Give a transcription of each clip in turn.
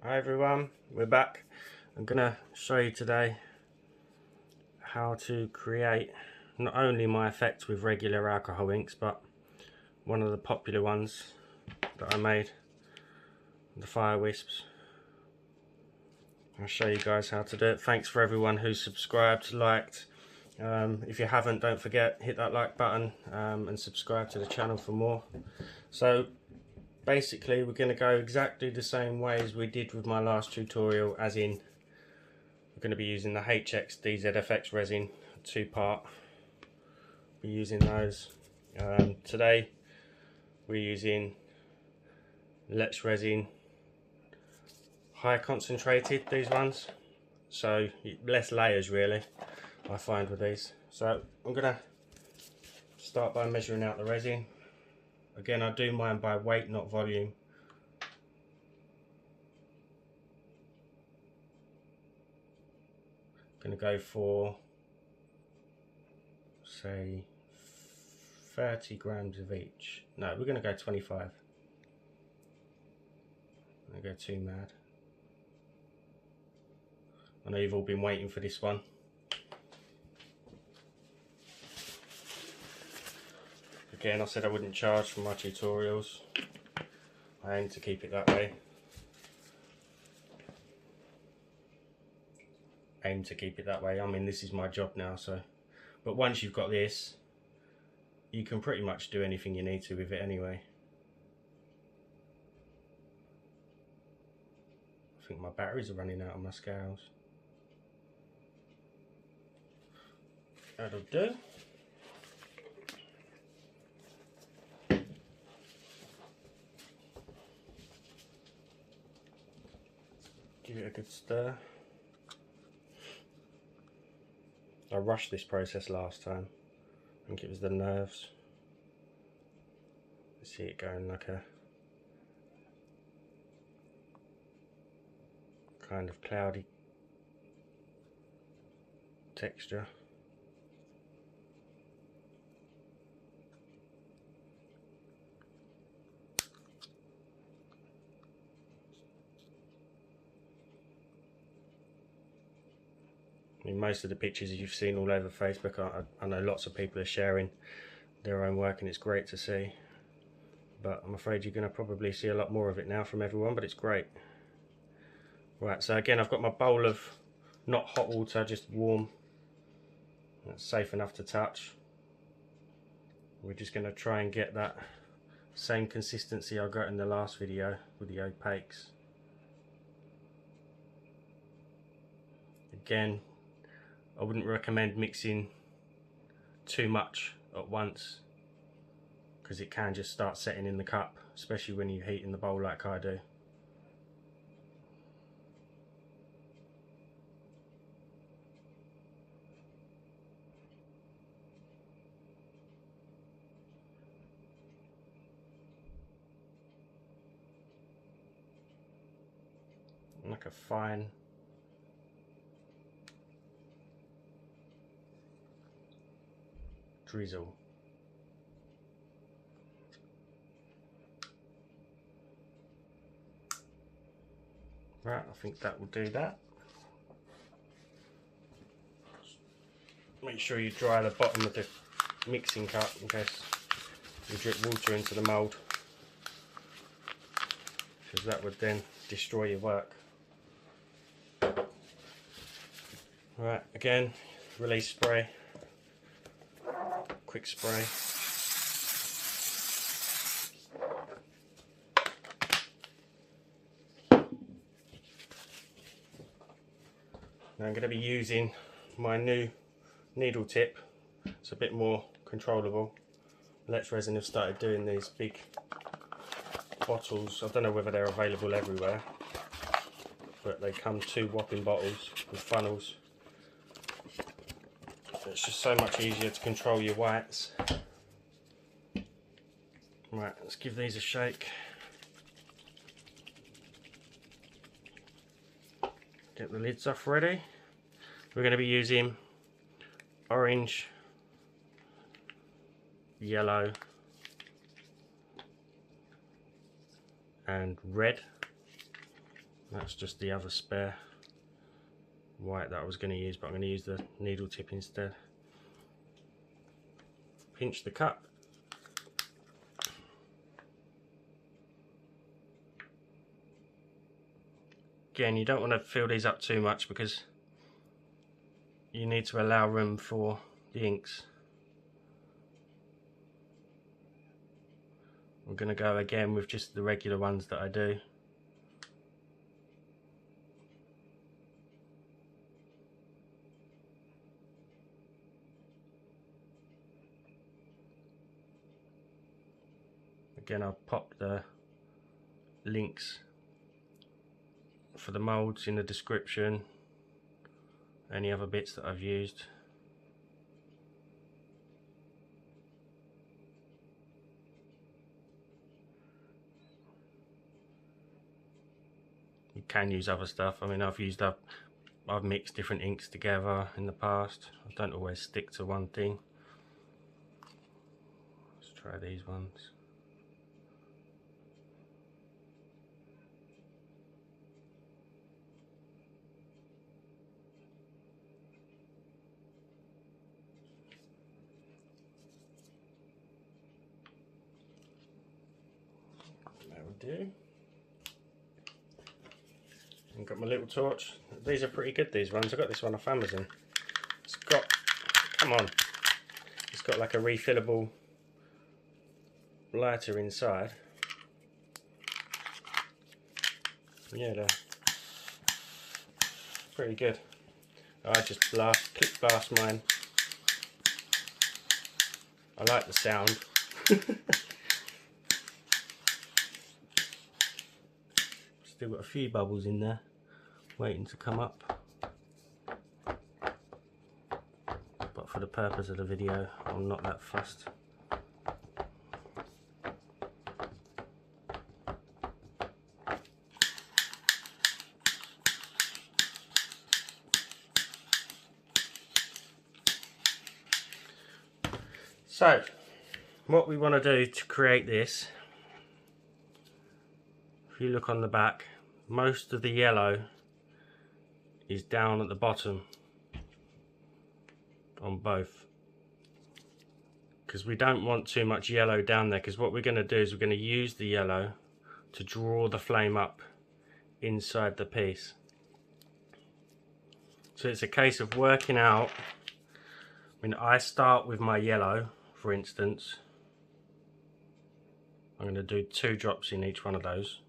Hi everyone, we're back. I'm gonna show you today how to create not only my effect with regular alcohol inks, but one of the popular ones that I made, the Fire Wisps. I'll show you guys how to do it. Thanks for everyone who's subscribed, liked. If you haven't, don't forget, hit that like button and subscribe to the channel for more. So basically we're going to go exactly the same way as we did with my last tutorial, as in we're going to be using the HX DZFX resin, 2-part. We're using those. Today we're using Let's Resin high concentrated, these ones, so less layers really I find with these. So I'm going to start by measuring out the resin. Again, I do mine by weight, not volume. Going to go for, say, 30 grams of each. No, we're going to go 25. I'm going to go too mad. I know you've all been waiting for this one. Again, I said I wouldn't charge for my tutorials. I aim to keep it that way. I mean, this is my job now, so. But once you've got this, you can pretty much do anything you need to with it anyway. I think my batteries are running out on my scales. That'll do. Give it a good stir. I rushed this process last time. I think it was the nerves. You see it going like a kind of cloudy texture. I mean, most of the pictures you've seen all over Facebook, I know lots of people are sharing their own work and it's great to see. But I'm afraid you're going to probably see a lot more of it now from everyone, but it's great. Right, so again I've got my bowl of not hot water, just warm. That's safe enough to touch. We're just going to try and get that same consistency I got in the last video with the opaques. Again, I wouldn't recommend mixing too much at once, because it can just start setting in the cup, especially when you heat in the bowl like I do. Like a fine drizzle. Right, I think that will do that. Make sure you dry the bottom of the mixing cup in case you drip water into the mould, because that would then destroy your work. Right, again, release spray, quick spray. Now I'm going to be using my new needle tip. It's a bit more controllable. Let's Resin have started doing these big bottles. I don't know whether they're available everywhere, but they come 2 whopping bottles with funnels. It's just so much easier to control your whites. Right, let's give these a shake. Get the lids off ready. We're going to be using orange, yellow and red That's just the other spare white that I was going to use, but I'm going to use the needle tip instead. Pinch the cup. Again, you don't want to fill these up too much because you need to allow room for the inks. I'm going to go again with just the regular ones that I do. Again, I'll pop the links for the moulds in the description, any other bits that I've used. You can use other stuff. I mean, I've mixed different inks together in the past. I don't always stick to one thing. Let's try these ones. That would do. I've got my little torch. These are pretty good, these ones. I got this one off Amazon. It's got, come on, it's got like a refillable lighter inside. Yeah, they're pretty good. I just click blast mine. I like the sound. Still got a few bubbles in there waiting to come up, but for the purpose of the video I'm not that fussed. So what we want to do to create this, if you look on the back, most of the yellow is down at the bottom on both, because we don't want too much yellow down there, because what we're going to do is we're going to use the yellow to draw the flame up inside the piece. So it's a case of working out. I mean, I start with my yellow, for instance. I'm going to do 2 drops in each one of those.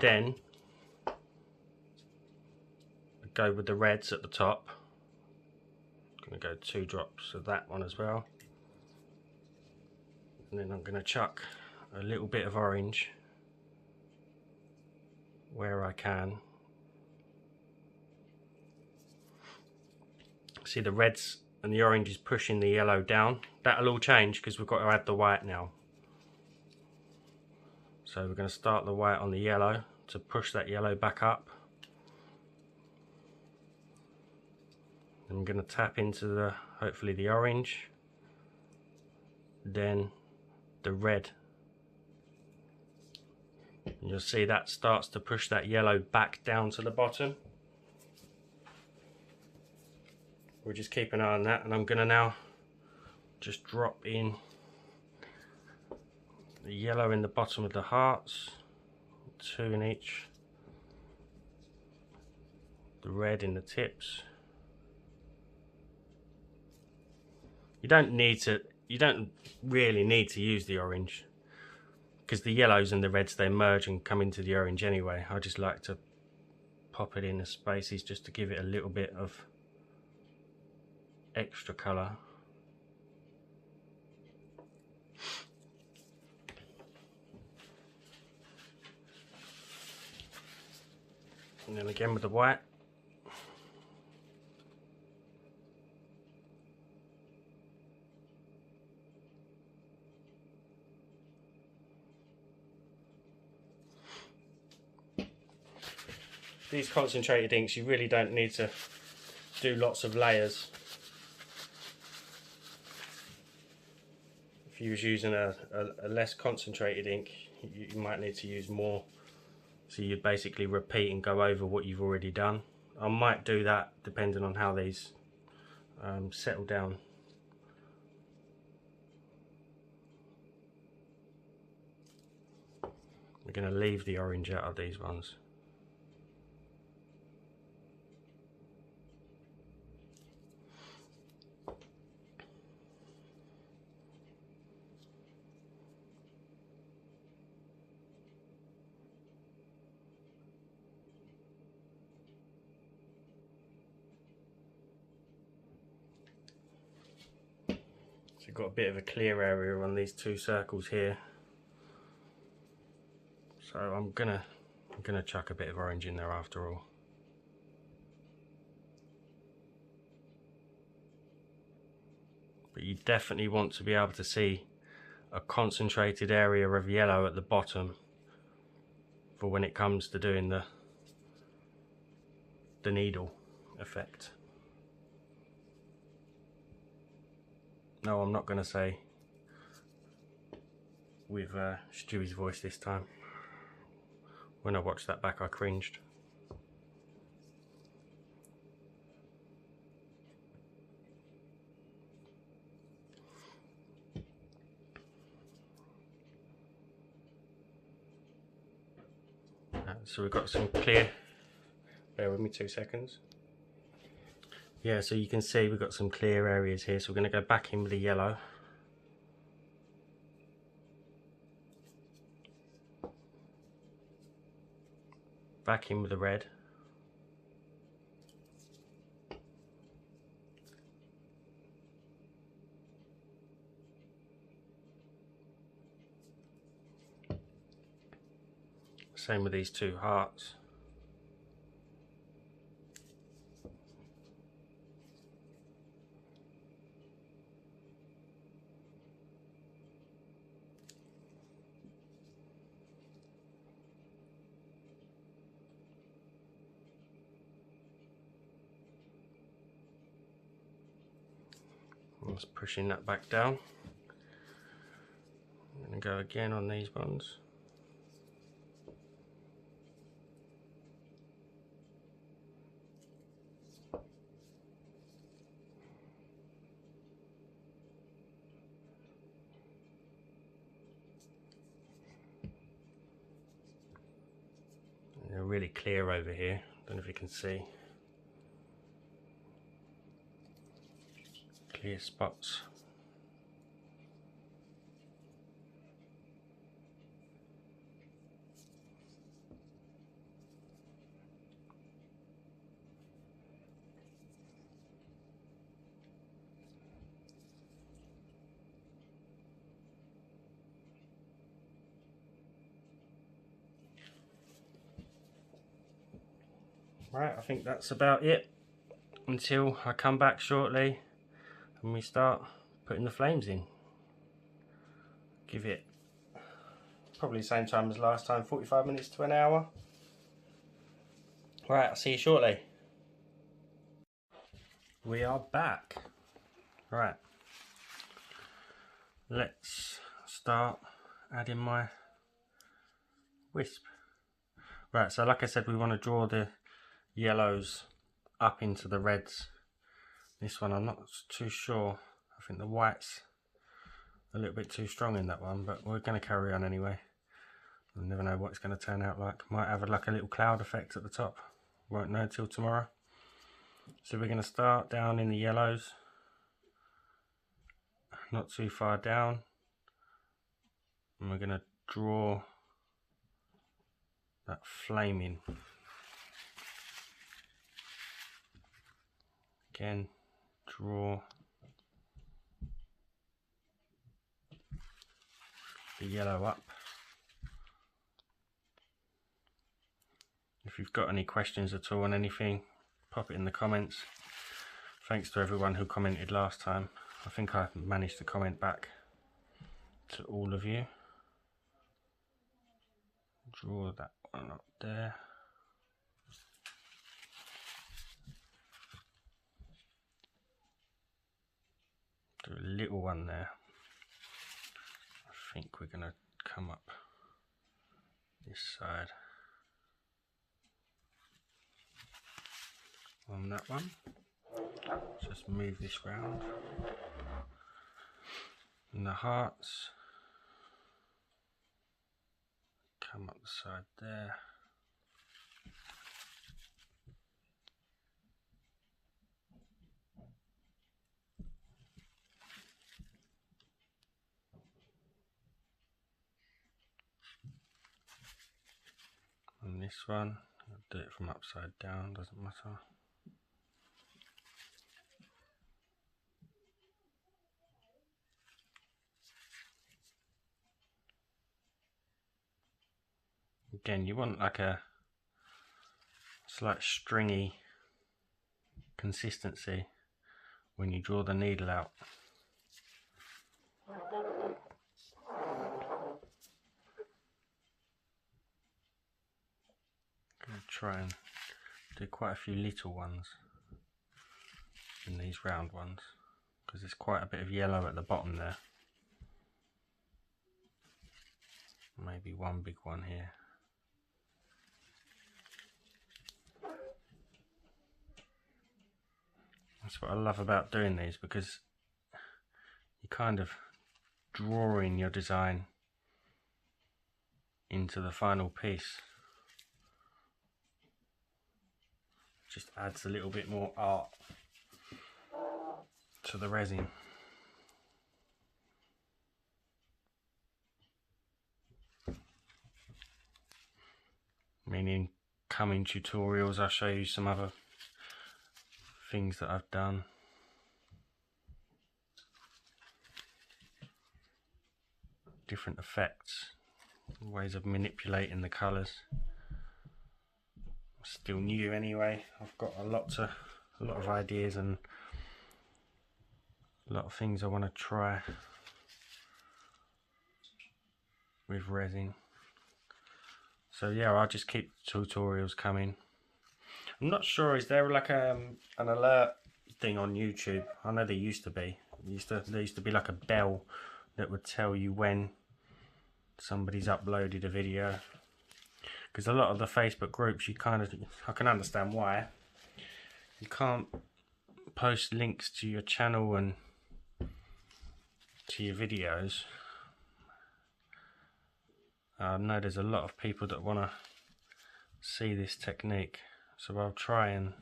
Then go with the reds at the top. I'm going to go 2 drops of that one as well, and then I'm going to chuck a little bit of orange where I can. See, the reds and the orange is pushing the yellow down. That'll all change because we've got to add the white now. So we're going to start the white on the yellow to push that yellow back up. I'm going to tap into the, hopefully the orange, then the red. And you'll see that starts to push that yellow back down to the bottom. We'll just keep an eye on that, and I'm going to now just drop in the yellow in the bottom of the hearts, 2 in each, the red in the tips. You don't really need to use the orange, because the yellows and the reds, they merge and come into the orange anyway. I just like to pop it in the spaces just to give it a little bit of extra colour. And then again with the white. These concentrated inks, you really don't need to do lots of layers. if you was using a less concentrated ink, you might need to use more. So you basically repeat and go over what you've already done. I might do that depending on how these settle down. We're going to leave the orange out of these ones. So you've got a bit of a clear area on these two circles here. So I'm gonna chuck a bit of orange in there after all. But you definitely want to be able to see a concentrated area of yellow at the bottom for when it comes to doing the needle effect. No, I'm not going to say with Stewie's voice this time. When I watched that back, I cringed. So we've got some clear, bear with me 2 seconds. Yeah, so you can see we've got some clear areas here, so we're going to go back in with the yellow. Back in with the red. Same with these two hearts. Just pushing that back down. I'm going to go again on these ones. They're really clear over here. Don't know if you can see. Clear spots. Right, I think that's about it until I come back shortly and we start putting the flames in. Give it probably the same time as last time, 45 minutes to an hour. Right, I'll see you shortly. We are back. Right, let's start adding my wisp. Right, so like I said, we want to draw the yellows up into the reds. This one I'm not too sure. I think the white's a little bit too strong in that one, but we're going to carry on anyway. You never know what it's going to turn out like. Might have like a little cloud effect at the top. Won't know till tomorrow. So we're going to start down in the yellows, not too far down, and we're going to draw that flame in. Again, draw the yellow up. If you've got any questions at all on anything, pop it in the comments. Thanks to everyone who commented last time. I think I managed to comment back to all of you. Draw that one up there. Do a little one there. think we're going to come up this side on that one. Just move this round. And the hearts come up the side there. And this one, I'll do it from upside down, doesn't matter. Again, you want like a slight stringy consistency when you draw the needle out. I'm going to try and do quite a few little ones in these round ones because there's quite a bit of yellow at the bottom there. Maybe one big one here. That's what I love about doing these, because you're kind of drawing your design into the final piece. Just adds a little bit more art to the resin. Meaning, coming tutorials, I'll show you some other things that I've done. Different effects, ways of manipulating the colours. Still new anyway. I've got a lot of ideas and a lot of things I want to try with resin. So yeah, I'll just keep tutorials coming. I'm not sure, is there like an alert thing on YouTube? I know there used to be. There used to be like a bell that would tell you when somebody's uploaded a video. Because a lot of the Facebook groups, I can understand why. You can't post links to your channel and to your videos. I know there's a lot of people that want to see this technique. So I'll try and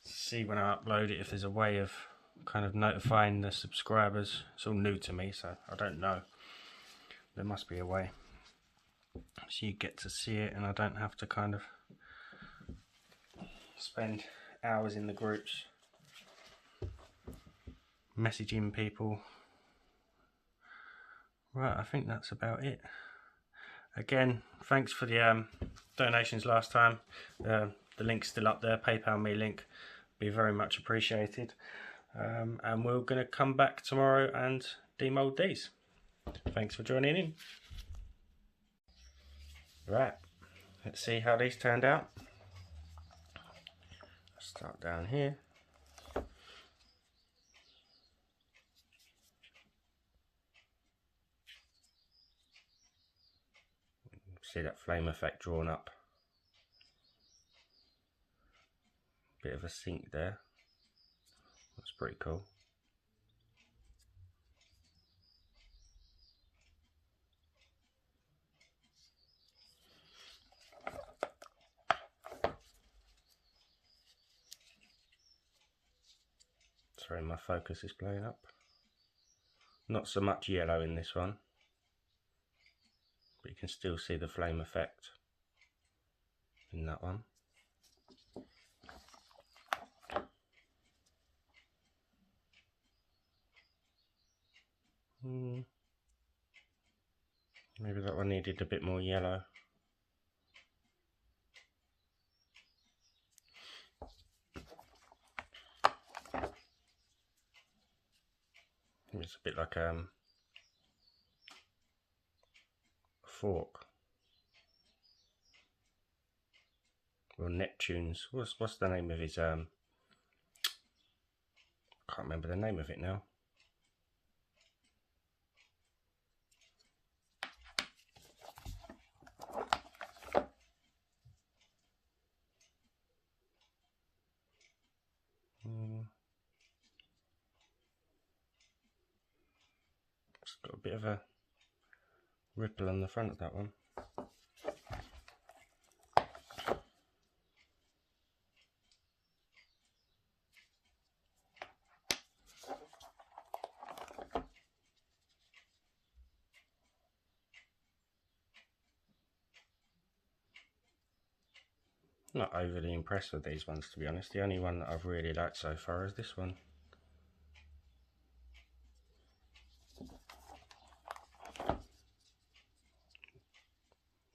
see when I upload it if there's a way of kind of notifying the subscribers. It's all new to me, so I don't know. There must be a way. So you get to see it and I don't have to kind of spend hours in the groups messaging people. Right, I think that's about it. Again, thanks for the donations last time. The link's still up there, PayPal me link. Be very much appreciated. And we're going to come back tomorrow and demold these. Thanks for joining in. Right, let's see how these turned out. Let's start down here. See that flame effect drawn up. Bit of a sink there. That's pretty cool. Sorry, my focus is blowing up. Not so much yellow in this one, but you can still see the flame effect in that one. Maybe that one needed a bit more yellow. It's a bit like a fork. Or Neptune's. What's the name of his I can't remember the name of it now. It's got a bit of a ripple on the front of that one. Not overly impressed with these ones, to be honest. The only one that I've really liked so far is this one.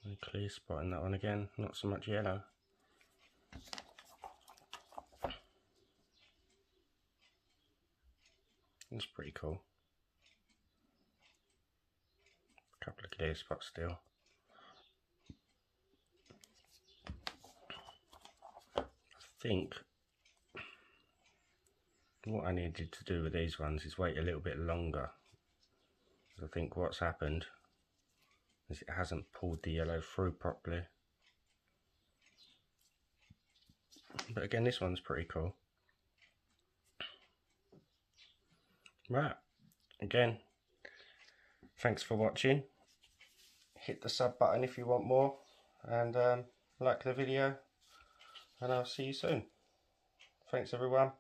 A clear spot in that one again, not so much yellow. It's pretty cool. A couple of clear spots still. I think what I needed to do with these ones is wait a little bit longer. I think what's happened is it hasn't pulled the yellow through properly. But again, this one's pretty cool. Right, again, thanks for watching. Hit the sub button if you want more, and like the video, and I'll see you soon. Thanks everyone.